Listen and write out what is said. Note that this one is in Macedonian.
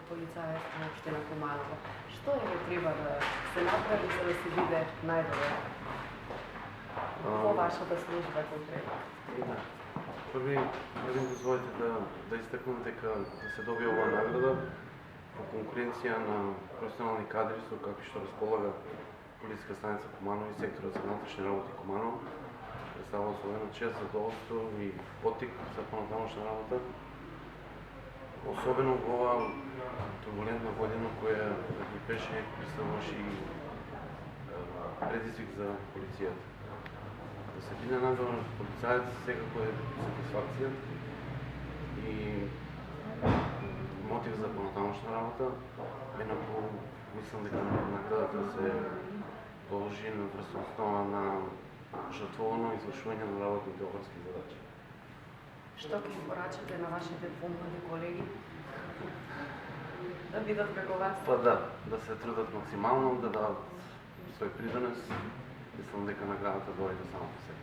kot policajec v Obština Kumanovo. Što je treba da se napravi, za da se vide najbolje? Po вашата служба конкретно? Да. Први дозволите да истакнам дека да се добие оваа награда во конкуренција на професионални кадри со какви што располага Полициска станица Куманово и секторот за внатрешни работи Куманово. Представува особена чест, задоволство и поттик за понатамошна работа. Особено во оваа турбулентна година која ни беше представуваше и предизвик за полицијата. Да се биде надзорен полицаец секако е сатисфакција и мотив за понатамошна работа. Инаку мислам дека наградата се положи на основа на жртвовно извршување на работните обврски задачи. Што ќе порачате на вашите помлади колеги? Да бидат како вас? Па да се трудат максимално, да дадат свој придонес. Мислам дека наградата доаѓа само по себе.